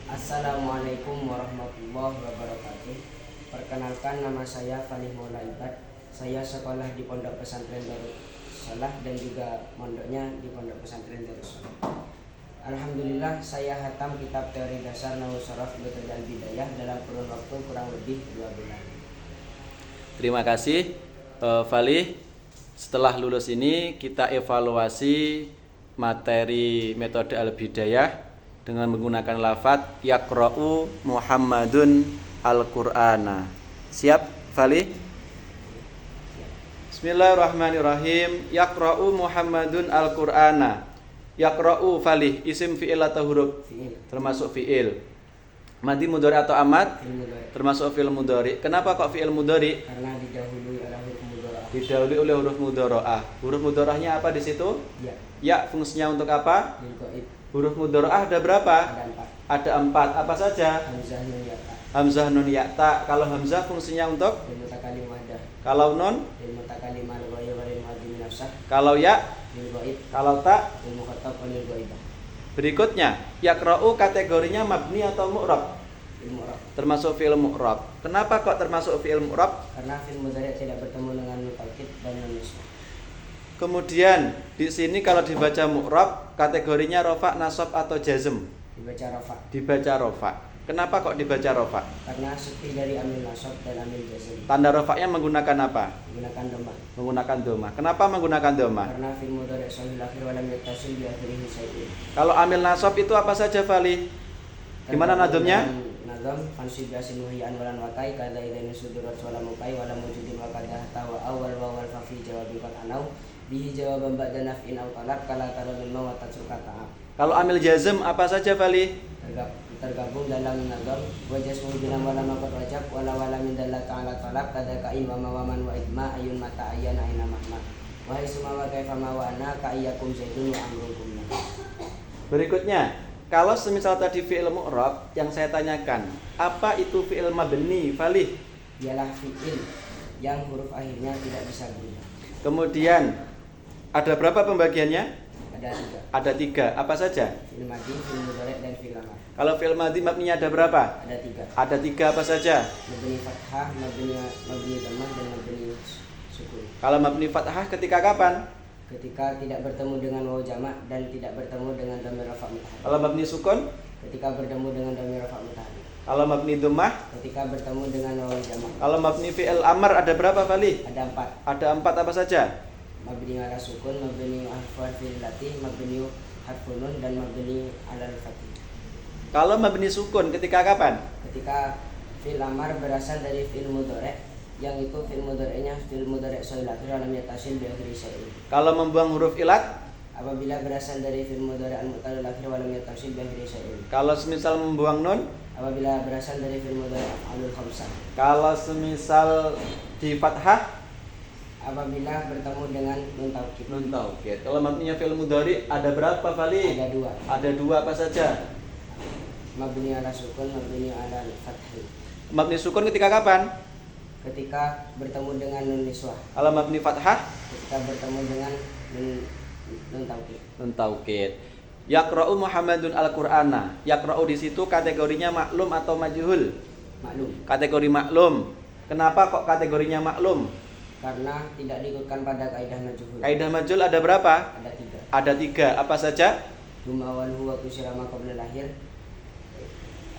Assalamualaikum warahmatullahi wabarakatuh. Perkenalkan, nama saya Falih Maula Ibad. Saya sekolah di Pondok Pesantren Darussalah dan juga mondoknya di Pondok Pesantren Darussalah. Alhamdulillah, saya hatam kitab teori dasar Nahwu Shorof Ibtidaul Bidayah dalam kurun waktu kurang lebih 2 bulan. Terima kasih Falih. Setelah lulus ini kita evaluasi materi metode al-bidayah dengan menggunakan lafadz yaqra'u Muhammadun al-Qur'ana. Siap Falih? Bismillahirrahmanirrahim. Yaqra'u Muhammadun al-Qur'ana. Yaqra'u Falih isim fi'il atau huruf? Fi'il. Termasuk fi'il. Madi mudhari atau amad? Fi'il mudhari. Termasuk fi'il mudhari. Kenapa kok fi'il mudhari? Karena didahului oleh huruf mudhari'ah. Didahului oleh huruf mudhari'ah. Huruf mudhari'ahnya apa di situ? Ya, Ya, fungsinya untuk apa? lil ghaib. Huruf mudhari'ah ada berapa? Ada 4. Ada 4. Apa saja? Hamzah, nun, ya, ta. Hamzah, nun, ya, ta. Kalau hamzah fungsinya untuk? Lil mutakalim wahdah. Kalau nun? Lil mutakalim al ghaib wa lil muadzim nafsah. Kalau ya? Lil ghaib. Kalau ta? Lil mukhatab wa lil ghaibah. Berikutnya, yaqra'u kategorinya mabni atau mu'rab? Fi'il mu'rab. Termasuk fi'il mu'rab. Kenapa kok termasuk fi'il mu'rab? Karena fi'il mudhari' tidak bertemu dengan nun taukid dan nun nisbah. Kemudian di sini kalau dibaca mu'rab kategorinya rofa, nasab atau jazm? Dibaca rafa. Dibaca rofa. Kenapa kok dibaca rofa? Karena sepi dari amil nasab dan amil jazm. Tanda rofaknya menggunakan apa? Menggunakan dhamma. Menggunakan doma. Kenapa menggunakan doma? Karena fi'il mudhari' shahihul akhir wa lam yattasil bi akhirih syai'un. Kalau amil nasab itu apa saja, Fali? Gimana nadumnya? Nadam fansib yasin wahiyan walan wakai kada idaini sudurat wala mukai wala mujudin wa kada tawa awal wa wal fa fi jawabin qad anau bihi jawaban ba'da naf'in aw talab kala taradun wa tatsuka ta'ab. Kalau amil jazm apa saja, Fali? Tergabung dalam nadam wa jasmu binam wala maqad wajab wala min dalla ta'ala talab kada kain wa mawaman wa idma ayun mata ayana aina mahma wa hisma wa kaifa ma wa ana ka iyyakum zaidun wa amrukum. Berikutnya, kalau semisal tadi fi'il mu'rab yang saya tanyakan, apa itu fi'il mabni, Fali? Ialah fi'il yang huruf akhirnya tidak bisa berubah. Kemudian ada berapa pembagiannya? Ada 3. Ada 3. Apa saja? Fi'il madhi, fi'il mudhari' dan fi'il amar. Kalau fi'il madhi mabninya ada berapa? Ada 3. Ada 3. Apa saja? Mabni fathah, mabni dhammah dan mabni sukun. Kalau mabni fathah ketika kapan? Ketika tidak bertemu dengan waw jamak dan tidak bertemu dengan dhamir rafa' mutaharrik. Kalau mabni sukun? Ketika bertemu dengan dhamir rafa' mutaharrik. Kalau mabni dhammah? Ketika bertemu dengan waw jamak. Kalau mabni fi'il amar ada berapa, Fali? Ada 4. Ada 4. Apa saja? Mabni ala sukun, mabni harfun fil latih, mabni harfun nun dan mabni ala al-fathih. Kalau mabni sukun ketika kapan? Ketika fi'il amar berasal dari fi'il mudhari', yang itu fi'il mudhari'nya fi'il mudhari' shahihul akhir lam yattasil bi akhirih syai'un. Kalau membuang huruf ilat? Apabila berasal dari fi'il mudhari' al-mu'tallal akhir wa lam yattasil bi akhirih syai'un. Kalau semisal membuang nun? Apabila berasal dari fi'il mudhari' af'alul khamsah. Kalau semisal di fathah? Apabila bertemu dengan nun taukid. Nun taukid. Kalau mabninya fi'il mudhari ada berapa, Fali? Ada 2. Ada 2. Apa saja? Mabni ala sukun, mabni ala fathih. Mabni sukun ketika kapan? Ketika bertemu dengan nun niswah. Kalau mabni fathah? Ketika bertemu dengan nun taukid. Nun taukid. Yaqra'u Muhammadun al-Qur'ana. Yaqra'u di situ kategorinya maklum atau majhul? Maklum. Kategori maklum. Kenapa kok kategorinya maklum? Karena tidak diikutkan pada kaidah majhul. Kaidah majhul ada berapa? Ada 3. Ada 3. Apa saja? Duma wal huwa kusira ma qabla lahir.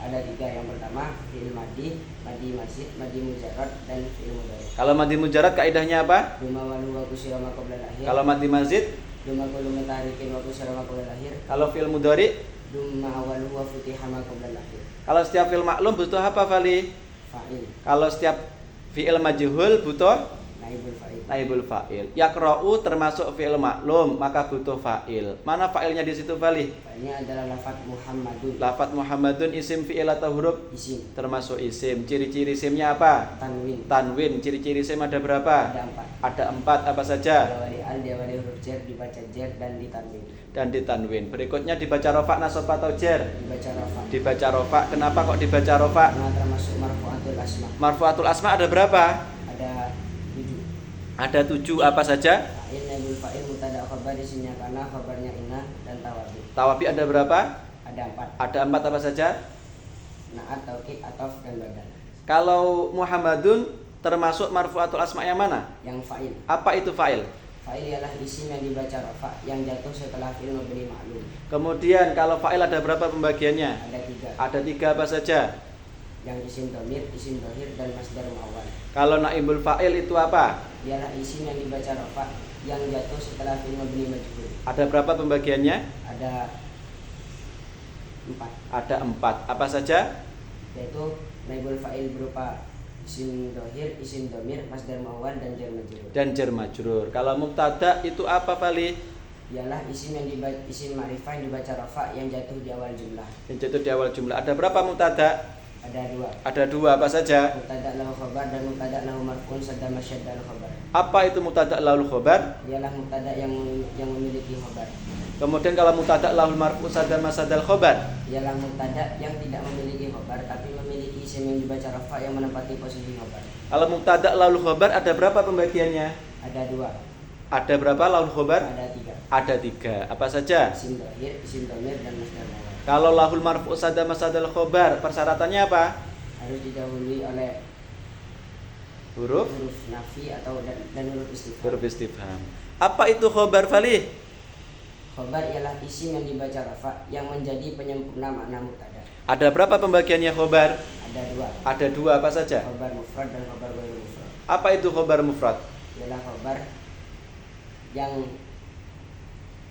Ada 3. Yang pertama fi'il madhi, madhi mazid, madhi mujarrad dan fi'il mudhari'. Kalau madhi mujarrad kaidahnya apa? Duma wal huwa kusira ma qabla lahir. Kalau madhi mazid? Duma kullu mutaharikin wa kusira ma qabla lahir. Kalau fi'il mudhari? Duma wal huwa futiha ma qabla lahir. Kalau setiap fi'il maklum butuh apa, Fali? Fa'il, Kalau setiap fi'il majhul butuh naibul fa'il. naibul fa'il. Yaqra'u termasuk fi'il maklum, maka butuh fa'il. Mana fa'ilnya di situ, Fali? Fa'ilnya adalah lafaz Muhammadun. Lafadz Muhammadun isim fi'il atau huruf? Isim. Termasuk isim. Ciri-ciri isimnya apa? Tanwin. Tanwin. Ciri-ciri isim ada berapa? Ada 4. Ada 4. Apa saja? Diawali al, diawali huruf jar, dibaca jar dan ditanwin. Dan ditanwin. Berikutnya dibaca rofa, nasab atau jar? Dibaca rafa. Dibaca rofa. Kenapa kok dibaca rofa? Karena termasuk marfu'atul asma. Marfu'atul asma ada berapa? Ada 7. Ada 7. Apa saja? Fa'il, naibul fa'il, mubtada khabar isinya karena khabarnya inna dan tawabi. Tawabi ada berapa? Ada 4. Ada 4. Apa saja? naat, taukid, atof, dan badal. Kalau Muhammadun termasuk marfu'atul asma yang mana? Yang fa'il. Apa itu fa'il? Fa'il ialah isim yang dibaca rafa yang jatuh setelah fi'il mabni ma'lum. Kemudian kalau fa'il ada berapa pembagiannya? Ada 3. Ada 3 apa saja? Yang isim dhamir, isim dhahir, dan masdar muawwal. Kalau naibul fa'il itu apa? Ialah isim yang dibaca rafa yang jatuh setelah fi'il mabni majhul. Ada berapa pembagiannya? Ada 4. Ada 4. Apa saja? Yaitu naibul fa'il berupa isim dhahir, isim dhamir, masdar muawwal, dan jar majrur. Dan jar majrur. Kalau mubtada itu apa, Fali? Ialah isim yang dibaca, isim ma'rifah yang dibaca rafa yang jatuh di awal jumlah. Yang jatuh di awal jumlah. Ada berapa mubtada? Ada 2. Ada 2. Apa saja? Mubtada lahu khabar dan mubtada lahu marfu'un sadda masyaddal khabar. Apa itu mubtada lahul khabar? Ialah mubtada yang memiliki khabar. Kemudian kalau mubtada lahul marfu' sadda masadal khabar? Ialah mubtada yang tidak memiliki khabar tapi memiliki isim yang dibaca rafa yang menempati posisi khabar. Kalau mubtada lahul khabar ada berapa pembagiannya? Ada 2. Ada berapa lahul khabar? Ada 3. Ada 3. Apa saja? Isim dhahir, isim dhamir, dan masdar muawwal. Kalau lahul marfu' sadda masadal khabar, persyaratannya apa? Harus didahului oleh Huruf nafi atau dan huruf istifham. huruf istifham. Apa itu khabar, Fali? Khabar ialah isim yang dibaca rafa yang menjadi penyempurna makna mubtada. Ada berapa pembagiannya khabar? Ada 2. Ada 2. Apa saja? Khabar mufrad dan khabar ghairu mufrad. Apa itu khabar mufrad? Ialah khabar yang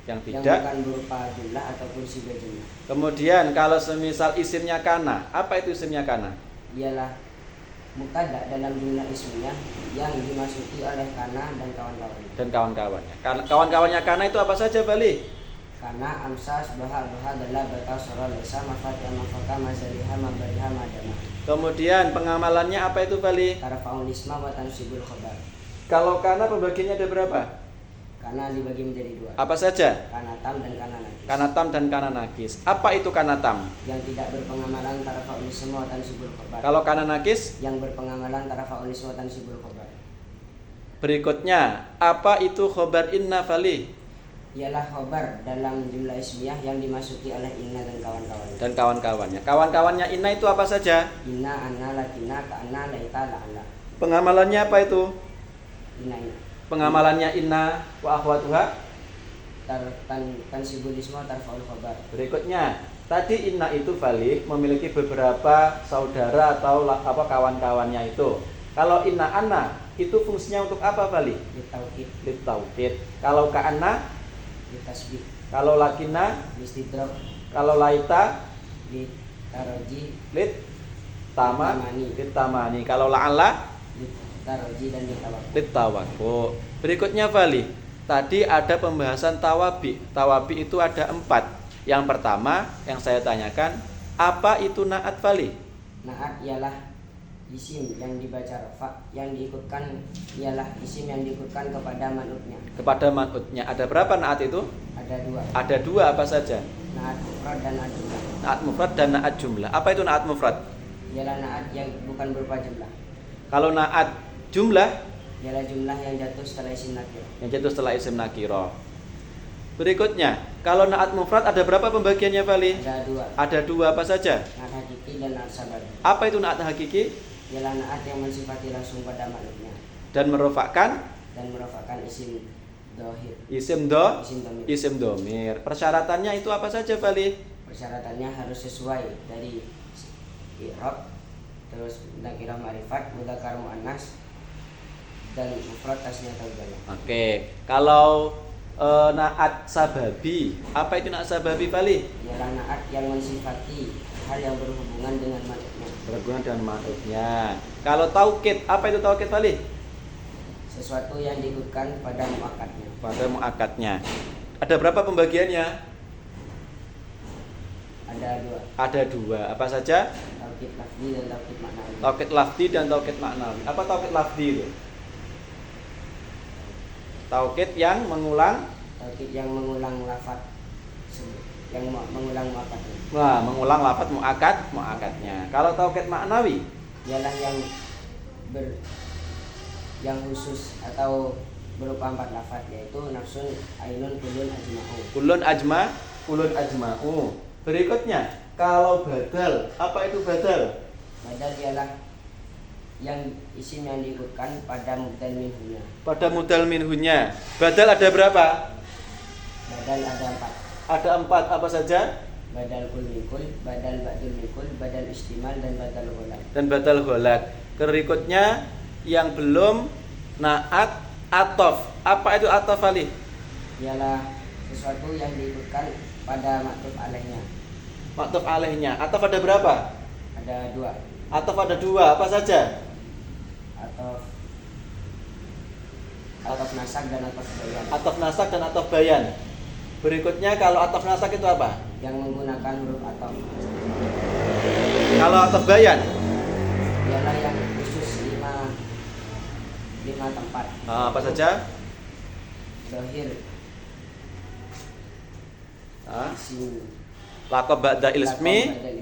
Yang yang tidak. bukan berupa jumlah ataupun siga jumlah. Kemudian kalau semisal isimnya kana, apa itu isimnya kana? Ialah mubtada dalam jumlah ismiyah yang dimasuki oleh kana dan kawan-kawannya. Dan kawan-kawannya. Kawan-kawannya kana itu apa saja, Bali? Kana, amsa, subha, duha, dalla, bata, sora, lesa, mafatiha, mafaka, mazaliha, mabariha, madama. Kemudian pengamalannya apa itu, Bali? Tarfa'ul isma wa tansibul khabar. Kalau kana pembagiannya ada berapa? Kana dibagi menjadi 2. Apa saja? Kana tam dan kana nakis. Kanatam dan kana nakis. Apa itu kanatam? Yang tidak berpengamalan tarfa'ul isma wa tansibul khabar. Kalau kana nakis? Yang berpengamalan tarfa'ul isma wa tansibul khabar. Berikutnya, apa itu khobar inna, Fali? Ialah khabar dalam jumlah ismiyah yang dimasuki oleh inna dan kawan-kawannya. Dan kawan-kawannya. Kawan-kawannya inna itu apa saja? Inna, anna, lakina, ka'anna, laita, la'ala. Pengamalannya apa itu? Inna. Pengamalannya inna wa akhwatuha. Tansibul isma tarfa'ul khabar. Berikutnya, tadi inna itu Fali memiliki beberapa saudara atau kawan-kawannya itu. Kalau inna anna itu fungsinya untuk apa, Fali? Litaukid, Litaukid. Kalau ka'anna, litasbih, kalau lakina, listidrok, kalau laita, litaraji, litamani. Kalau la'alla, litaraji, dan litawakku. litawakku. Berikutnya, Fali, tadi ada pembahasan tawabi. Tawabi itu ada 4. Yang pertama yang saya tanyakan, apa itu naat, Fali? Naat ialah isim yang dibaca rafa yang diikutkan ialah isim yang diikutkan kepada manutnya. Kepada manutnya. Ada berapa naat itu? Ada 2. Ada 2. Apa saja? Naat mufrad dan naat jumlah. Naat mufrad dan naat jumlah. Apa itu naat mufrad? Ialah naat yang bukan berupa jumlah. Kalau naat jumlah, Ialah jumlah yang jatuh setelah isim nakir. yang jatuh setelah isim nakiro. Berikutnya, kalau naat mufrad ada berapa pembagiannya, Fali? Ada 2. Ada 2. Apa saja? Naat hakiki dan naat sababi. Apa itu naat hakiki? Ialah naat yang mensifati langsung pada manutnya Dan merofakkan dan merupakan isim dohir, isim dhamir. isim domir. Persyaratannya itu apa saja, Fali? Persyaratannya harus sesuai dari i'rab, terus nakirah ma'rifat, mudzakkar muannas, dan mufrad tasniyah atau jamak. Oke, kalau naat sababi, apa itu naat sababi, Fali? Ialah naat yang mensifati hal yang berhubungan dengan manutnya. Berhubungan dengan manutnya. Kalau taukid, apa itu taukid, Fali? Sesuatu yang diikutkan pada muakatnya. Pada muakatnya. Ada berapa pembagiannya? Ada 2. Ada 2. Apa saja? Taukid lafzi dan taukid maknawi. Taukid lafzi dan taukid maknawi. Apa taukid lafzi itu? Taukid yang mengulang, Taukid yang mengulang lafaz, yang mengulang muakatnya. nah, mengulang lafaz muakatnya. Kalau taukid maknawi, Ialah yang khusus atau berupa 4 lafaz, yaitu nafsun, ainun, kulun, ajma'u. kulun ajma'u. Berikutnya, Kalau badal, apa itu badal? Badal ialah yang isim yang diikutkan pada mubdal minhunya. Pada mudal minhunya. Badal ada berapa? Badal ada 4. Ada 4, apa saja? Badal kul mikul, badal ba'dul mikul, badal istimal, dan badal gholat. Dan badal gholat. Berikutnya yang belum naat atof. Apa itu atof Ali? Ialah sesuatu yang diikutkan pada maktuf alaihnya. Maktuf alaihnya. Atof ada berapa? Ada 2. Atof ada 2, apa saja? Atof nasak dan atof bayan. Atof nasak dan atof bayan. Berikutnya kalau atof nasak itu apa? Yang menggunakan huruf atof. Kalau atof bayan? Ialah yang khusus 5 tempat. Apa saja? Dohir, isim, Lakob ba'da ismi, badal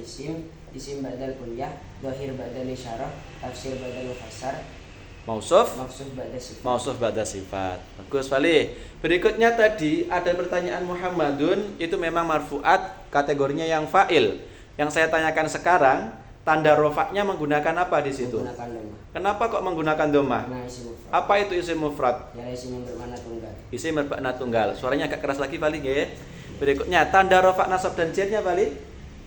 isim badal kunyah, dohir badal isyarah, tafsir badal mufassar, mausuf, maksud badal sifat. mausuf ba'da sifat. Bagus Fali. Berikutnya tadi ada pertanyaan Muhammadun, itu memang marfu'at, kategorinya yang fa'il. Yang saya tanyakan sekarang, tanda rofaknya menggunakan apa di situ? Menggunakan domah. Kenapa kok menggunakan domah? Karena isim mufrad. Apa itu isim mufrad? Ya, isim yang bermakna tunggal. Isim bermakna tunggal. Suaranya agak keras lagi Fali nggih. Berikutnya tanda rofak nasab dan jarnya Fali?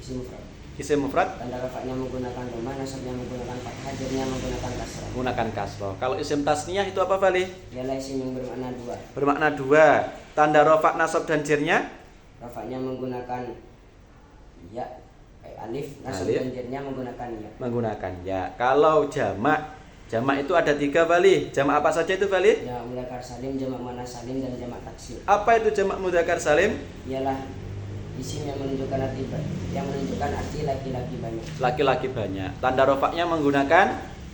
Isim mufrad. Isim mufrad Tanda rafa'nya menggunakan domah, nasabnya menggunakan fathah, jarnya menggunakan kasrah. menggunakan kasroh. Kalau isim tasniyah itu apa Fali? Ialah isim yang bermakna 2. Bermakna 2. Tanda rofak nasab dan jarnya Rafa'nya menggunakan ya, alif, nasab Alif. dan jarnya menggunakan ya. menggunakan ya. Kalau jamak itu ada 3 Fali. Jamak apa saja itu Fali? Jamak mudzakkar salim, jamak muannats salim, dan jamak taksir. Apa itu jamak mudzakkar salim? Ialah isim yang menunjukkan arti laki-laki banyak. Laki-laki banyak. Tanda rofaknya menggunakan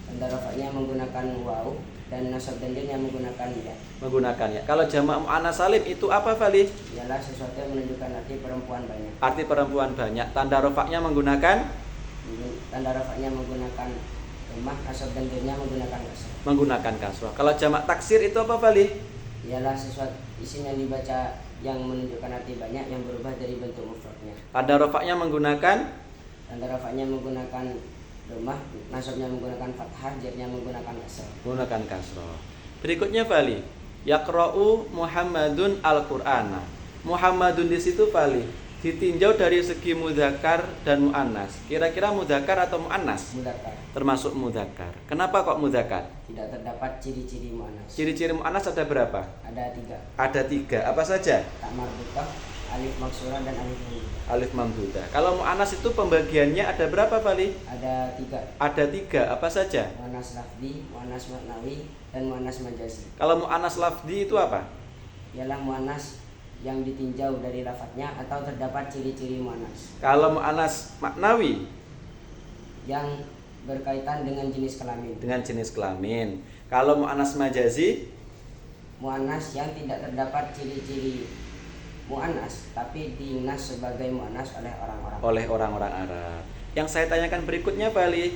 Tanda rafa'nya menggunakan waw, dan nasab dan jarnya menggunakan ya. menggunakan ya. Kalau jamak muannats salim itu apa Fali? Ialah sesuatu yang menunjukkan arti perempuan banyak. Arti perempuan banyak. Tanda rofaknya menggunakan Tanda rafa'nya menggunakan domah, nasab dan jarnya menggunakan kasrah. menggunakan kasroh. Kalau jamak taksir itu apa Fali? Ialah sesuatu isim yang dibaca yang menunjukkan arti banyak yang berubah dari bentuk mufradnya. Tanda rofaknya menggunakan Tanda rafa'nya menggunakan domah, nasabnya menggunakan fathah, jarnya menggunakan kasrah. menggunakan kasroh. Berikutnya Fali, yaqra'u Muhammadun al-Qur'ana. Muhammadun di situ Fali ditinjau dari segi mudzakkar dan muannas. Kira-kira mudzakkar atau muannas? Mudzakkar. Termasuk mudzakkar. Kenapa kok mudzakkar? Tidak terdapat ciri-ciri muannats. Ciri-ciri muannas ada berapa? Ada 3. Ada 3. Apa saja? Tak marbutah, alif maksurah, dan alif mamdudah. Alif mamdudah. Kalau muannas itu pembagiannya ada berapa Fali? Ada 3. Ada 3. Apa saja? Muannas lafzi, muannas maknawi, dan muannas majazi. Kalau muannas lafzi itu apa? Ialah muannas yang ditinjau dari lafadznya atau terdapat ciri-ciri muannas Kalau muannas maknawi yang berkaitan dengan jenis kelamin. dengan jenis kelamin. Kalau muannas majazi Muannas yang tidak terdapat ciri-ciri muannas tapi dinas sebagai muannas oleh orang-orang. oleh orang-orang Arab. Yang saya tanyakan berikutnya Fali,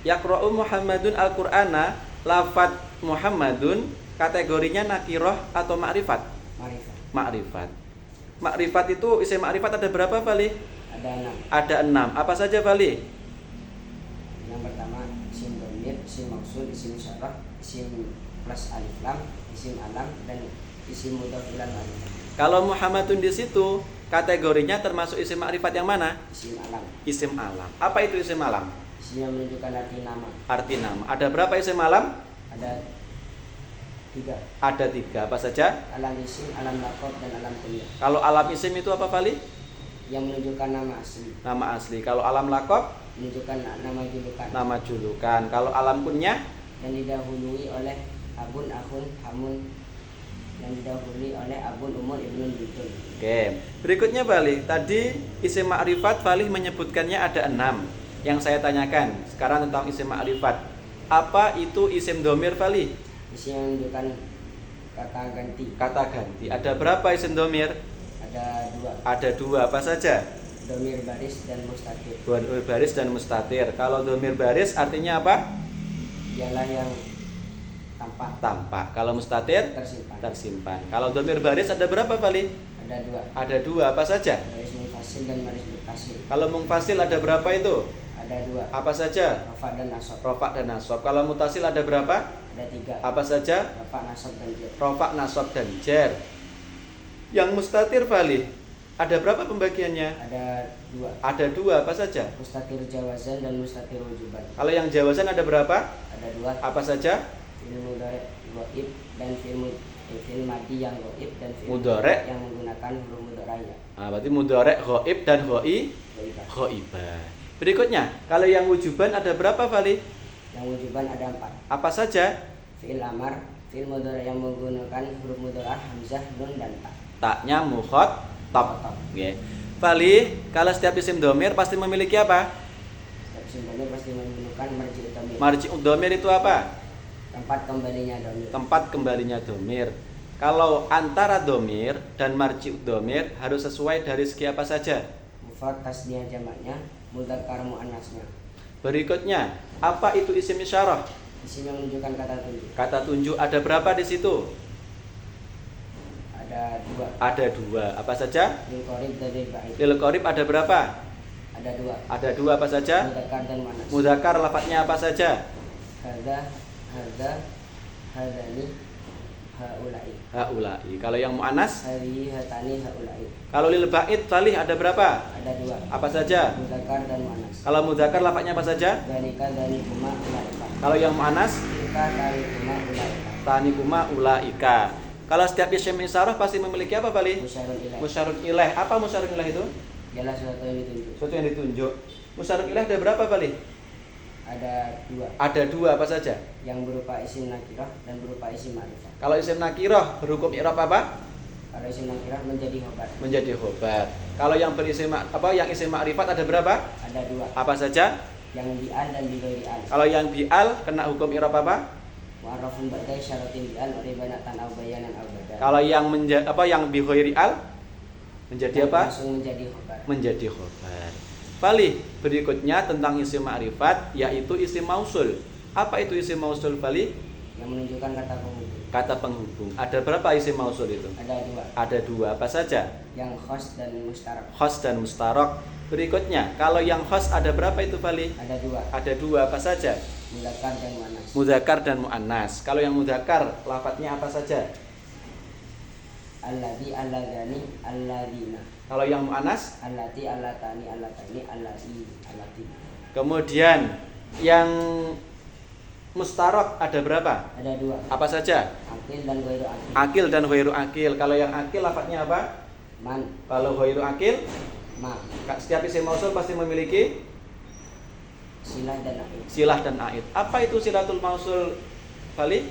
yaqra'u Muhammadun al-Qur'ana, lafadz Muhammadun kategorinya nakiroh atau ma'rifat? Ma'rifat. Ma'rifat. Ma'rifat itu isim ma'rifat ada berapa Fali? Ada 6. Ada 6. Apa saja Fali? Yang pertama isim dhamir, isim mausul, isim isyarah, isim plus alif lam, isim alam, dan isim mudhaf ilal ma'rifat. Kalau Muhammadun di situ kategorinya termasuk isim ma'rifat yang mana? Isim alam. Isim alam. Apa itu isim alam? Isim yang menunjukkan arti nama. Arti nama. Ada berapa isim alam? Ada 3. Ada 3. Apa saja? Alam isim, alam laqab, dan alam kunyah. Kalau alam isim itu apa Fali? Yang menunjukkan nama asli. Nama asli. Kalau alam lakob, Menunjukkan nama julukan. nama julukan. Kalau alam kunyah, Dan didahului oleh abun, akhun, hamun, dan didahului oleh abun, umur, ibnun, bintun. oke. Berikutnya Fali, tadi isim ma'rifat Fali menyebutkannya ada 6. Yang saya tanyakan sekarang tentang isim ma'rifat. Apa itu isim domir Fali? Isim yang menunjukkan kata ganti. Kata ganti. Ada berapa isim domir? Ada 2. Ada 2. Apa saja? Domir baris dan mustatir. Domir baris dan mustatir. Kalau domir baris artinya apa? Ialah yang tampak, Tampak. Kalau mustatir tersimpan. tersimpan. Kalau domir baris ada berapa Fali? Ada 2. Ada 2. Apa saja? Ada ismul mungfasil dan baris bertasil. Kalau mungfasil ada berapa itu? Ada 2. Apa saja? Rafa dan nasab. Rafa dan nasab. Kalau mutasil ada berapa? Ada 3. Apa saja? Rafa, nasab dan jar. Rafa, nasab dan jar. Yang mustatir Fali, ada berapa pembagiannya? Ada 2. Ada 2, apa saja? Mustatir jawazan dan mustatir wujuban. Kalau yang jawazan ada berapa? Ada 2. Apa saja? Fi'il mudhari' ghaib dan fi'il madi yang ghaib dan fi'il Mudhari' yang menggunakan huruf mudhari'. Berarti mudhari' ghaib dan Ghaibah. ghaibah. Berikutnya, kalau yang wujuban ada berapa Fali? Yang wujuban ada 4. Apa saja? Fi'il amar, fi'il mudhari' yang menggunakan huruf mudhari', hamzah, nun dan ta. Taknya mukhatab. Oke. Fali, kalau setiap isim domir pasti memiliki apa? Setiap isim dhamir pasti menggunakan marji'ud dhamir. Marji'ud domir itu apa? Tempat kembalinya dhamir. Tempat kembalinya domir. Kalau antara domir dan marji'ud domir harus sesuai dari segi apa saja? Mufrad, tasniyah, jamaknya, mudzakkar, muannasnya. Berikutnya, apa itu isim isyarah? Di sini menunjukkan kata tunjuk. Kata tunjuk ada berapa di situ? Ada 2. Ada 2. Apa saja? Lil qarib dan lil ba'id. Lil qarib ada berapa? Ada 2. Ada 2, apa saja? Mudzakkar dan muannas. Mudzakkar lafadznya apa saja? Hadza, hadani, haula'i. Haula'i. Kalau yang muannas? Hadhihi, hatani, haula'i. Kalau lil ba'id Falih ada berapa? Ada 2. Apa saja? Mudzakkar dan muannas. Kalau mudzakkar lafadznya apa saja? Dzalika, dzalikuma, ulaika. Kalau yang muannas? Tilka, talikuma, ulaika. Tanikuma ulaika. Kalau setiap isim isyarah pasti memiliki apa Falih? Musyarun ilaih. Musyarun ilaih. Apa musyarun ilaih itu? Ialah sesuatu yang ditunjuk. Sesuatu yang ditunjuk. Musyarun ilaih ada berapa Falih? Ada 2. Ada 2, apa saja? Yang berupa isim nakirah dan berupa isim ma'rifah. Kalau isim nakirah berhukum i'rab apa? Kalau isim nakirah menjadi khobar. Menjadi khobar. Kalau yang berisim yang isim ma'rifat ada berapa? Ada 2. Apa saja? Yang bi'al dan bighairi al. Kalau yang bi'al kena hukum i'rab apa? Mu'arrafun ba'da syaratin bi'al ribanatan aw bayanan aw badal. Kalau yang yang bi ghairi al menjadi apa? Langsung menjadi khobar. Menjadi khobar. Fali, berikutnya tentang isim ma'rifat yaitu isim mausul. Apa itu isim mausul Fali? Yang menunjukkan kata penghubung. Kata penghubung. Ada berapa isim mausul itu? Ada 2. Ada 2, apa saja? Yang khos dan mustarak. Khos dan mustarok. Berikutnya, kalau yang khos ada berapa itu Fali? Ada 2. Ada 2, apa saja? Mudzakkar dan muannas. Mudzakkar dan muannas. Kalau yang mudzakkar lafadznya apa saja? Alladzi, alladzani, alladzina. Kalau yang muannas? Allati, allatani, allatani, allati, allati. Kemudian yang mustarok ada berapa? Ada 2. Apa saja? Akil dan ghairu akil. Akil dan ghairu akil. Kalau yang akil lafadznya apa? Man, Kalau ghairu akil, ma, setiap isim mausul pasti memiliki silah dan aid. silah dan aid. Apa itu silatul mausul Fali?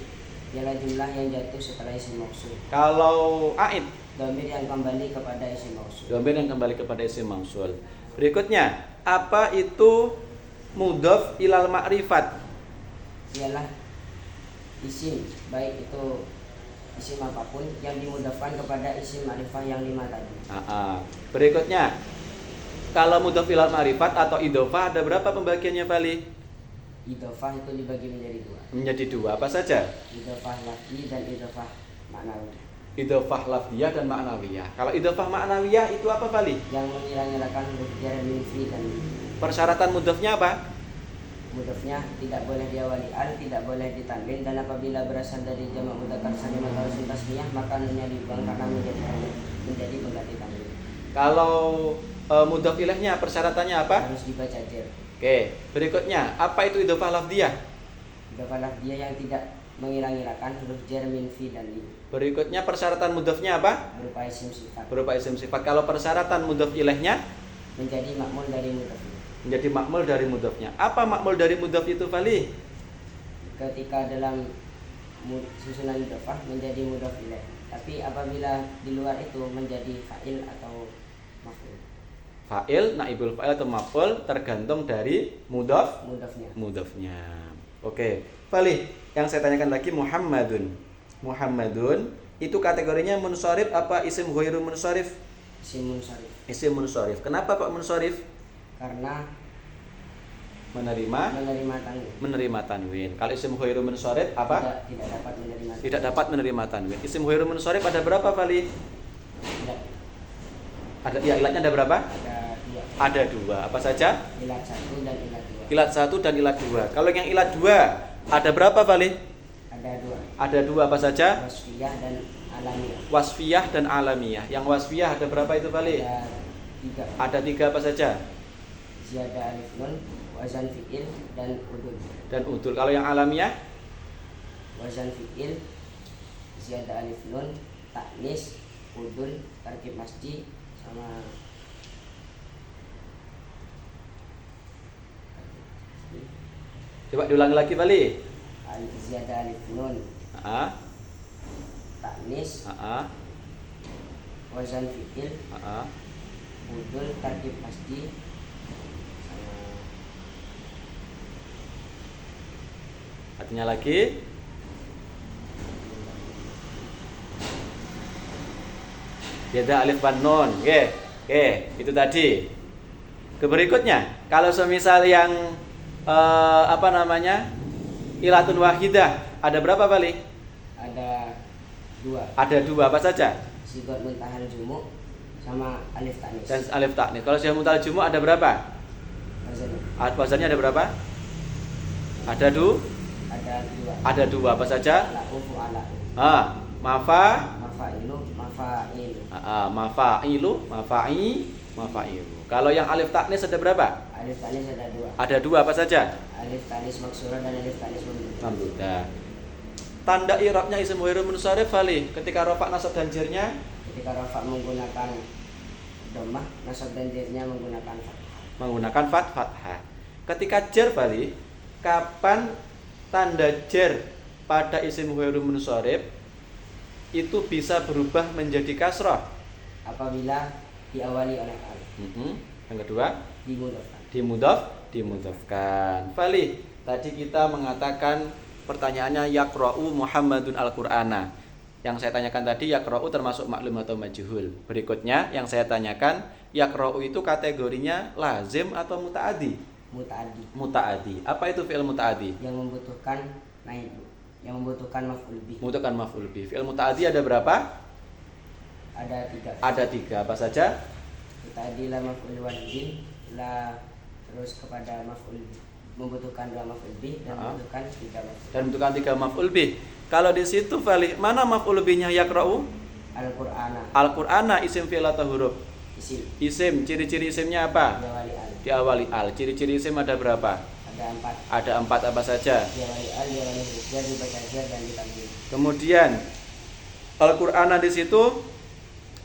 Ialah jumlah yang jatuh setelah isim mausul. Kalau aid, Dhamir yang kembali kepada isim mausul. dhamir yang kembali kepada isim mausul. Berikutnya, apa itu mudhaf ilal ma'rifat? Ialah isim, baik itu isim apapun yang dimudhafkan kepada isim ma'rifah yang 5 tadi. Berikutnya, kalau mudhaf ilal ma'rifat atau idhofah ada berapa pembagiannya Fali? Idhofah itu dibagi menjadi 2. Menjadi 2, apa saja? Idhofah lafzi dan idhofah maknawi. Idhofah lafziyah dan ma'nawiyah. Kalau idhofah ma'nawiyah itu apa Fali? Yang mengira-ngirakan huruf jar min fi dan min. Persyaratan mudhafnya apa? Mudhafnya tidak boleh diawali al, tidak boleh ditanwin, dan apabila berasal dari jamak mudzakkar salim atau isim tasniyah maka nunnya dibuang karena menjadi tanwin, menjadi pengganti tanwin. Kalau mudhaf ilaihnya persyaratannya apa? Harus dibaca jar. Oke, berikutnya apa itu idhofah lafziyah? Idhofah dia yang tidak mengira-ngirakan huruf jar min fi dan li, Berikutnya persyaratan mudhafnya apa? berupa isim sifat, Berupa isim sifat. Kalau persyaratan mudhaf ilaihnya menjadi makmul dari mudhaf. menjadi makmul dari mudhafnya. Apa makmul dari mudhaf itu Fali? Ketika dalam susunan idhofah menjadi mudhaf ilaih, tapi apabila di luar itu menjadi fa'il atau maf'ul. Fa'il, naibul fa'il atau maf'ul tergantung dari Mudhafnya. mudhafnya. Oke, Fali, yang saya tanyakan lagi Muhammadun. Muhammadun itu kategorinya munsharif apa isim ghairu munsharif? Isim munsharif. Isim munsharif. Kenapa Pak munsharif? Karena Menerima tanwin. menerima tanwin. Kalau isim ghairu munsharif apa? Tidak dapat menerima tanwin. Tidak dapat menerima tanwin. Isim ghairu munsharif ada berapa Fali? Tidak. Ada ya, ilatnya ada berapa? Ada 2. Ada 2. Apa saja? Ilat 1 dan ilat 2. Ilat 1 dan ilat 2. Kalau yang ilat 2 ada berapa, Fali? Ada 2. Ada 2 apa saja? Wasfiyah dan alamiah. Wasfiyah dan alamiah. Yang wasfiyah ada berapa itu, Fali? Ada 3. Ada 3 apa saja? Ziyadah alif nun, wazan fi'il dan udul. Dan udul. Kalau yang alamiah? Wazan fi'il, ziyadah alif nun, taknis, udul, tarkib masji, sama Coba diulangi lagi, Fali. ziyadah alif nun, Heeh. taknis, Heeh. wazan fi'il, Heeh. udul, tarkib masji, sama Artinya lagi? Beda alif wan nun. Oke. Itu tadi. Keberikutnya, kalau semisal yang apa namanya? Ilatun wahidah, ada berapa, Fali? ada 2. Ada 2 apa saja? Sigot muntahan jumuk sama alif taknis. Dan alif taknis. Kalau sudah mutal jumu ada berapa? Wazannya Wazannya ada berapa? Ada ada 2. Ada 2 apa saja? La'u fu'ala'u. Mafa, Mafa'ilu, mafa'ilu. mafailu, mafailu. Kalau yang alif taknis ada berapa? Alif tanis ada 2. Ada 2 apa saja? Alif tanis maksurah dan alif tanis mamdudah. Mamdudah. Tanda i'rabnya isim ghairul munsharif, Fali. Ketika rafa, nasab dan jernya Ketika rafa menggunakan dhammah, nasab dan jirnya menggunakan fathah. menggunakan fathah. Ketika jar, Fali, kapan tanda jar pada isim ghairul munsharif itu bisa berubah menjadi kasrah? Apabila diawali oleh alif. Yang kedua, Dimudhafkan. dimudhafkan. Fali, tadi kita mengatakan pertanyaannya yaqra'u Muhammadun al-Qur'ana. Yang saya tanyakan tadi yaqra'u termasuk maklum atau majhul. Berikutnya yang saya tanyakan yaqra'u itu kategorinya lazim atau muta'addi? Muta'addi. Muta'addi. Apa itu fi'il muta'addi? Yang membutuhkan naib. Yang membutuhkan maf'ul bih. Membutuhkan maf'ul bih. Fi'il muta'addi ada berapa? Ada 3. Ada 3. Apa saja? Muta'addi la maf'ul wahidin, la terus kepada maf'ul membutuhkan 2 maf'ul bih dan membutuhkan 3 maf'ul. Dan membutuhkan 3 maf'ul bih. Kalau di situ, Fali, mana maf'ul bihnya yaqra'u? Al-Qur'ana. Al-Qur'ana isim fi'il atau huruf? Isim. Isim, ciri-ciri isimnya apa? Diawali al. Diawali al. Ciri-ciri isim ada berapa? Ada 4. Ada 4 apa saja? Diawali al, diawali huruf dibaca jar dan ditanwin. Kemudian Al-Qur'ana di situ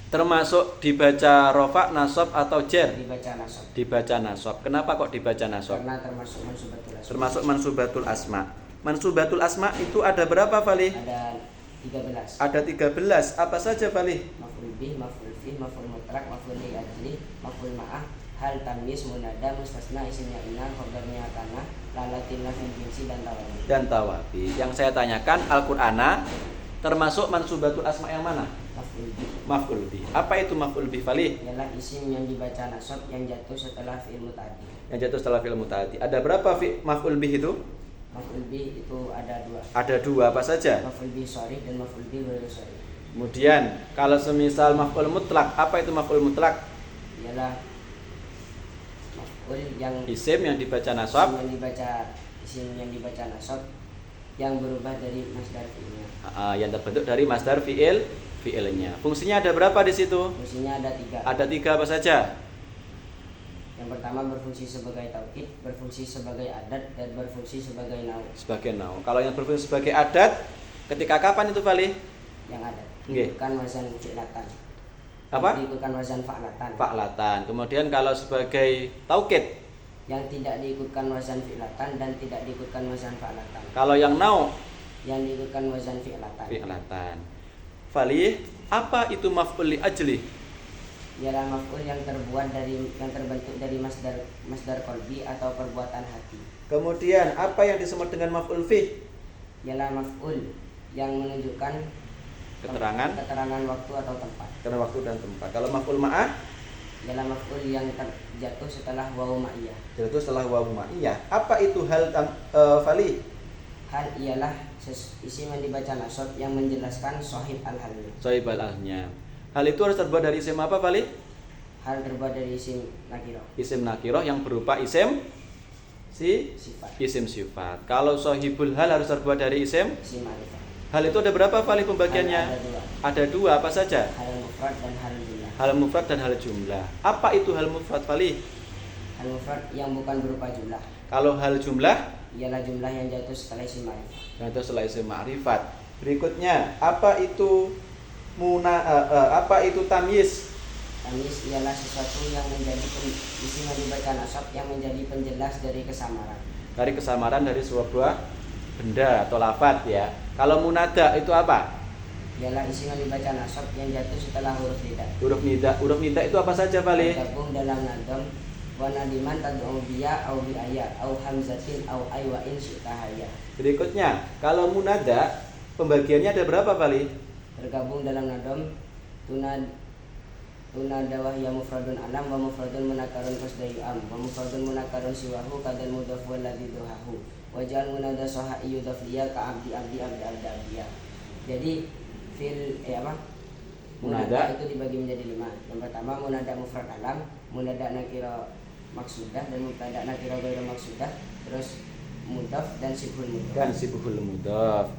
termasuk dibaca rofa, nasab atau jar? Dibaca nasab. Dibaca nasab. Kenapa kok dibaca nasab? Karena termasuk mansubatul asma. Termasuk mansubatul asma. Mansubatul asma itu ada berapa, Fali? Ada 13. Ada 13. Apa saja, Fali? Maf'ul bih, maf'ul fih, maf'ul mutlaq, maf'ul li ajli, maf'ul ma'ah, hal tamyiz, munada, mustasna, isimnya inna, khabarnya kana, lalatin lafil jinsi dan tawabi. Dan tawabi. Yang saya tanyakan Al-Qur'ana termasuk mansubatul asma yang mana? Maf'ul bih Maf'ul bih. Apa itu maf'ul bih, Fali? ialah isim yang dibaca nasab yang jatuh setelah fi'il muta'addi. Yang jatuh setelah fi'il muta'addi. Ada berapa maf'ul bih itu? Maf'ul bih itu ada 2. Ada 2 apa saja? Maf'ul bih sharih dan maf'ul bih ghairu sharih. Kemudian kalau semisal maf'ul mutlak, apa itu maf'ul mutlak? Ialah maf'ul yang Isim yang dibaca nasab. isim yang dibaca nasab yang berubah dari masdar fi'ilnya. Yang terbentuk dari masdar fi'ilnya. Fungsinya ada berapa di situ? Fungsinya ada 3. Ada 3 apa saja? Yang pertama berfungsi sebagai taukid, berfungsi sebagai adat, dan berfungsi sebagai nau. Sebagai nau. Kalau yang berfungsi sebagai adat, ketika kapan itu, Fali? Yang adat. Nggih. Diikutkan wazan fi'latan. Apa? Diikutkan wazan fa'latan. Fa'latan. Kemudian kalau sebagai taukid, Yang tidak diikutkan wazan fi'latan dan tidak diikutkan wazan fa'latan. kalau yang nau, Yang diikutkan wazan fi'latan. fi'latan. Fali, apa itu maf'ul li ajli? Ialah maf'ul yang terbentuk dari masdar qalbi atau perbuatan hati. Kemudian apa yang disebut dengan maf'ul fi? Ialah maf'ul yang menunjukkan Keterangan waktu atau tempat. karena waktu dan tempat. Kalau maf'ul ma'ah, Ialah maf'ul yang terjatuh setelah wawu ma'iyah. itu setelah wawu ma'iyah. Apa itu hal Fali? Hal ialah isim yang dibaca nasab yang menjelaskan sahib al-halnya. Sohib al-ahnya. Hal itu harus terbuat dari isim apa, Fali? hal terbuat dari isim nakiroh. Isim nakiroh yang berupa isim Sifat. isim sifat. Kalau sohibul hal harus terbuat dari isim. Isim ma'rifah. Hal itu ada berapa kali pembagiannya? Ada 2. Ada 2, apa saja? Hal mufrad dan hal jumlah. Hal mufrad dan hal jumlah. Apa itu hal mufrad, Fali? Hal mufrad yang bukan berupa jumlah. Kalau hal jumlah? Ialah jumlah yang jatuh setelah isim ma'rifah. Jatuh setelah isim ma'rifat. Berikutnya, apa itu tamyiz? Tamyiz ialah sesuatu yang menjadi isim yang dibaca nasab yang menjadi penjelas dari kesamaran. Dari kesamaran dari sebuah benda atau lafadz ya. Kalau munada itu apa? Ialah isim yang dibaca nasab yang jatuh setelah huruf nida. Huruf nida itu apa saja, Fali? Tergabung dalam nadam wa nadiman tad'u biya au bi ayya au hamzatin au ay wa in syi'tahaya. Berikutnya, kalau munada pembagiannya ada berapa, Fali? Tergabung dalam nadam tunada wa hiya mufradun alam wa mufradun munakarun qasdayu am wa mufradun munakarun siwahu kadal mudhaf wal ladzi duhahu wa ja'al munada saha yudhaf liya ka abdi abdiya. Jadi munada itu dibagi menjadi 5. Yang pertama munada mufrad alam, munada nakira maksudah dan mubtada nakira ghairu maksudah, terus mudhaf dan sibhul mudhaf.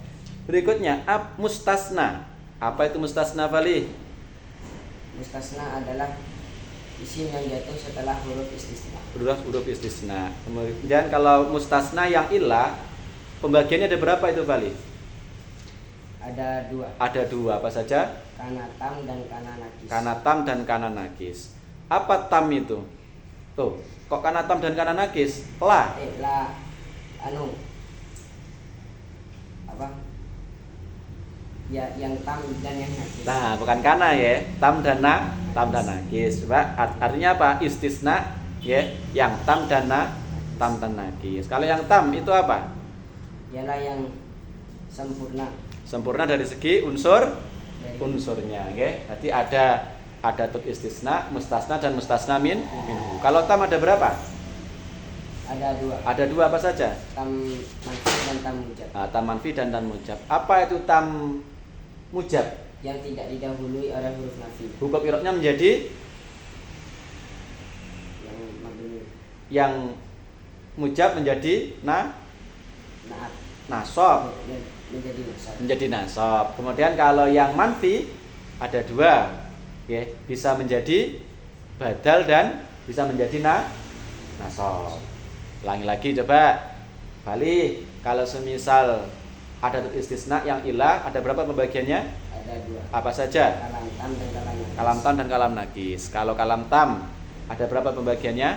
Berikutnya mustasna. Apa itu mustasna, Fali? Mustasna adalah isim yang jatuh setelah huruf istisna. Huruf istisna. Kemudian kalau mustasna yang ilah pembagiannya ada berapa itu, Fali? Ada 2. Ada 2, apa saja? Kana tam dan kana nakis. Kana tam dan kana nakis. Apa tam itu? Tuh, kok kana tam dan kana nakis? Ya, yang tam dan yang nakis. Nah, bukan kana ya, tam dan nakis. Coba artinya apa? Istisna ya, yang tam dan nakis. Kalau yang tam itu apa? Ialah yang sempurna. Sempurna dari segi unsurnya, ya. Berarti ada tut istisna, mustasna dan mustasna minhu. Kalau tam ada berapa? Ada 2. Ada 2, apa saja? Tam manfi dan tam mujab. Tam manfi dan tam mujab. Apa itu tam mujab? Yang tidak didahului oleh huruf nafi. Hukum i'rabnya menjadi Yang mabni. Yang mujab menjadi Naat. nasab. Menjadi nasab. Kemudian kalau yang manfi ada 2, ya, bisa menjadi badal dan bisa menjadi nasab. Ulangi lagi coba. Bali, kalau semisal ada istisna yang ilah, ada berapa pembagiannya? Ada 2. Apa saja? Kalam tam dan kalam nakis. Kalam tam dan kalam nakis. Kalau kalam tam ada berapa pembagiannya?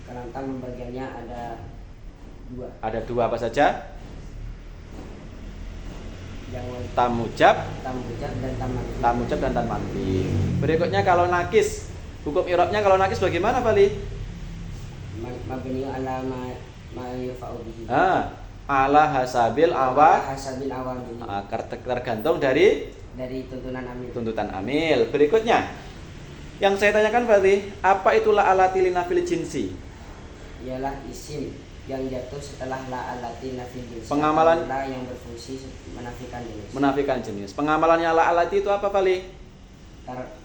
Kalam tam pembagiannya ada 2. Ada 2, apa saja? Yang Tam mujab dan tam manfi. Tam mujab dan tam manfi. Berikutnya kalau nakis, hukum i'rabnya kalau nakis bagaimana, Fali? Mabni ala ma yufa'u bihi. Ala hasabil awal. Tergantung dari tuntutan amil. Berikutnya yang saya tanyakan, Fali, apa itu la alati linafil jinsi? Ialah isim yang jatuh setelah la alati nafil jinsi. Pengamalan la yang berfungsi menafikan jenis. Pengamalannya la alati itu apa, Fali?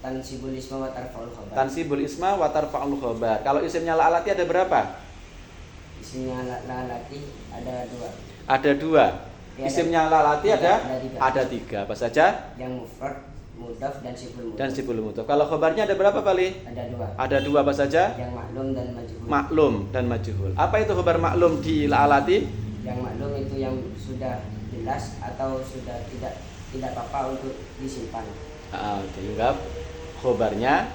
Tansibul isma wa tarfa'ul khabar. Tansibul isma wa tarfa'ul khabar. Kalau isimnya la alati ada berapa? Isimnya la alati ada 2. Ada 2. Ya, isimnya la alati ada 3. Apa saja? Yang mufrad, mudhaf dan sibul mudhaf. Kalau khabarnya ada berapa, Fali? Ada 2. Ada 2, apa saja? Yang maklum dan majhul. Maklum dan majhul. Apa itu khabar maklum di la alati? Yang maklum itu yang sudah jelas atau sudah tidak apa-apa untuk disimpan. Dianggap khabarnya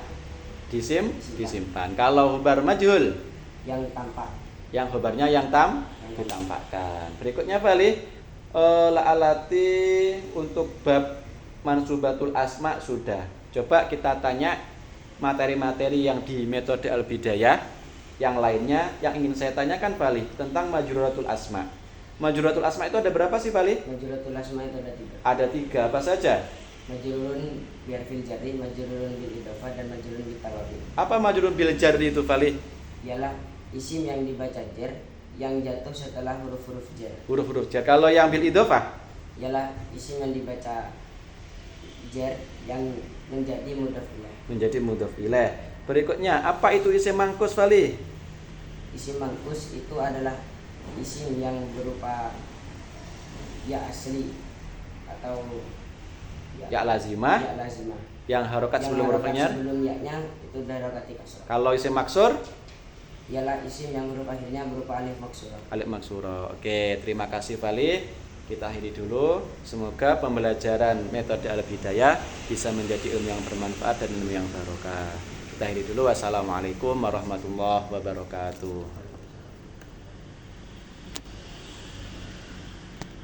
disimpan. Kalau khabar majhul yang tampak. Yang khabarnya yang ditampakkan. Berikutnya, Fali, la alati untuk bab mansubatul asma sudah. Coba kita tanya materi-materi yang di metode al-bidayah. Yang lainnya yang ingin saya tanyakan, Fali, tentang majruratul asma. Majruratul asma itu ada berapa sih, Fali? Majruratul asma itu ada 3. Ada 3, apa saja? Majrurun biar fil jarri, majrurun bil idhofah, dan majrurun bil tawabi. Apa majrurun bil jarri itu, Fali? Ialah isim yang dibaca jar yang jatuh setelah huruf-huruf jar. Huruf-huruf jar. Kalau yang bil idhofah? Ialah isim yang dibaca jar yang menjadi mudhaf ilaih. Menjadi mudhaf ilaih. Berikutnya, apa itu isim mangkus Fali? Isim mangkus itu adalah isim yang berupa ya asli atau Ya lazimah ya lazimah. yang harokat Yang sebelum huruf harokat nyar. sebelum ya-nya itu darokati kasrah. Kalau isim maksur, Ialah isim yang huruf akhirnya berupa alif maksurah. alif maksuro. Oke, terima kasih Fali. Kita akhiri dulu. Semoga pembelajaran metode Al-Bidayah bisa menjadi ilmu yang bermanfaat dan ilmu yang barokah. Kita akhiri dulu. Wassalamualaikum warahmatullahi wabarakatuh.